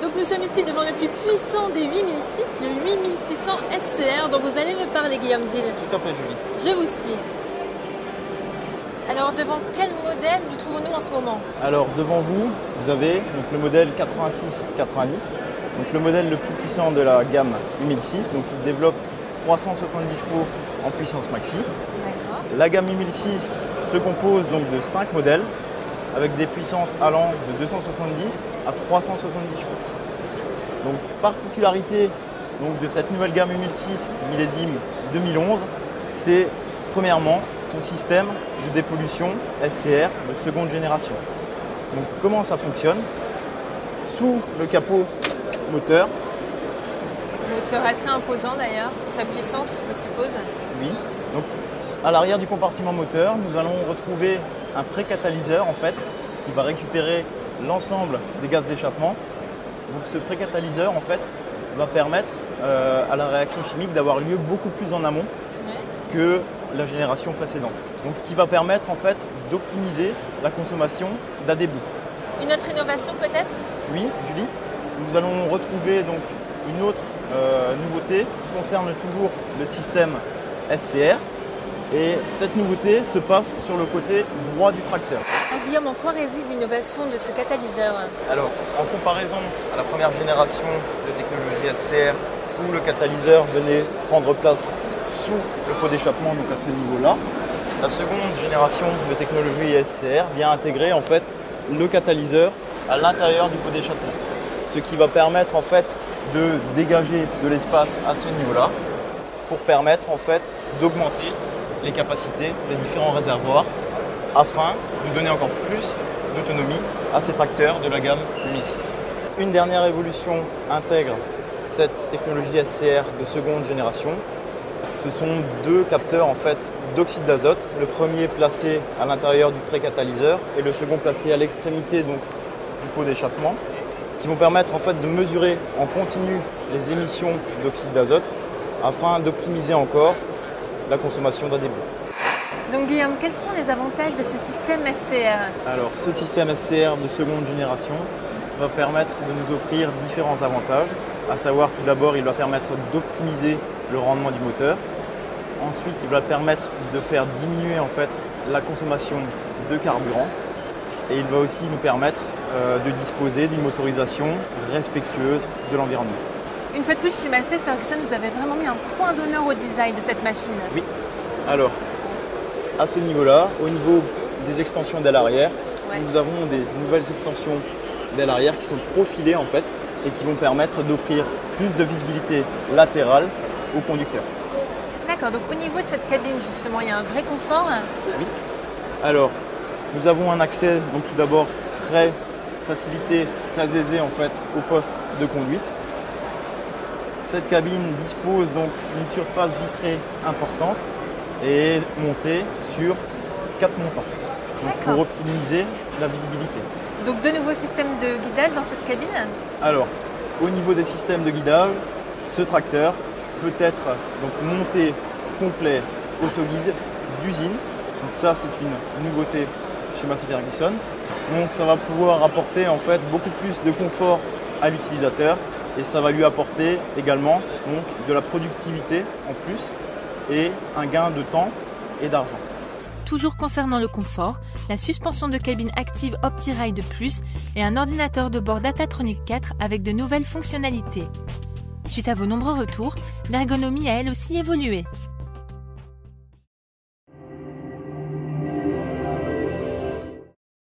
Donc nous sommes ici devant le plus puissant des 8006, le 8600 SCR dont vous allez me parler, Guillaume Dill. Tout à fait, Julie. Je vous suis. Alors devant quel modèle nous trouvons-nous en ce moment? Alors devant vous, vous avez donc, le modèle 8690, donc le modèle le plus puissant de la gamme 8006, donc il développe 370 chevaux en puissance maxi. D'accord. La gamme 8006 se compose donc de 5 modèles avec des puissances allant de 270 à 370 chevaux. Donc particularité donc, de cette nouvelle gamme 8006 millésime 2011, c'est premièrement son système de dépollution SCR de seconde génération. Donc comment ça fonctionne? Sous le capot moteur. Moteur assez imposant d'ailleurs, pour sa puissance je suppose. Oui. Donc à l'arrière du compartiment moteur, nous allons retrouver un précatalyseur en fait qui va récupérer l'ensemble des gaz d'échappement. Donc ce précatalyseur en fait va permettre à la réaction chimique d'avoir lieu beaucoup plus en amont que la génération précédente. Donc ce qui va permettre en fait d'optimiser la consommation d'AdBlue. Une autre innovation peut-être? Oui, Julie. Nous allons retrouver donc une autre nouveauté qui concerne toujours le système SCR. Et cette nouveauté se passe sur le côté droit du tracteur. Alors Guillaume, en quoi réside l'innovation de ce catalyseur? Alors, en comparaison à la première génération de technologie SCR où le catalyseur venait prendre place sous le pot d'échappement, donc à ce niveau-là, la seconde génération de technologie SCR vient intégrer en fait le catalyseur à l'intérieur du pot d'échappement. Ce qui va permettre en fait de dégager de l'espace à ce niveau-là pour permettre en fait d'augmenter les capacités des différents réservoirs afin de donner encore plus d'autonomie à ces tracteurs de la gamme 8006. Une dernière évolution intègre cette technologie SCR de seconde génération. Ce sont deux capteurs en fait d'oxyde d'azote, le premier placé à l'intérieur du précatalyseur et le second placé à l'extrémité donc du pot d'échappement, qui vont permettre en fait de mesurer en continu les émissions d'oxyde d'azote afin d'optimiser encore la consommation d'AdBlue. Donc Guillaume, quels sont les avantages de ce système SCR? Alors ce système SCR de seconde génération va permettre de nous offrir différents avantages, à savoir tout d'abord il va permettre d'optimiser le rendement du moteur. Ensuite il va permettre de faire diminuer en fait la consommation de carburant et il va aussi nous permettre de disposer d'une motorisation respectueuse de l'environnement. Une fois de plus, chez Massey Ferguson, vous avez vraiment mis un point d'honneur au design de cette machine. Oui. Alors, à ce niveau-là, au niveau des extensions d'aile arrière, nous avons des nouvelles extensions d'aile arrière qui sont profilées en fait et qui vont permettre d'offrir plus de visibilité latérale au conducteur. D'accord, donc au niveau de cette cabine justement, il y a un vrai confort? Oui. Alors, nous avons un accès donc tout d'abord très facilité, très aisé en fait au poste de conduite. Cette cabine dispose donc d'une surface vitrée importante et est montée sur 4 montants pour optimiser la visibilité. Donc de nouveaux systèmes de guidage dans cette cabine? Alors, au niveau des systèmes de guidage, ce tracteur peut être donc monté complet autoguide d'usine. Donc ça c'est une nouveauté chez Massey Ferguson. Donc ça va pouvoir apporter en fait beaucoup plus de confort à l'utilisateur. Et ça va lui apporter également donc, de la productivité en plus et un gain de temps et d'argent. Toujours concernant le confort, la suspension de cabine active OptiRide Plus et un ordinateur de bord Datatronic 4 avec de nouvelles fonctionnalités. Suite à vos nombreux retours, l'ergonomie a elle aussi évolué.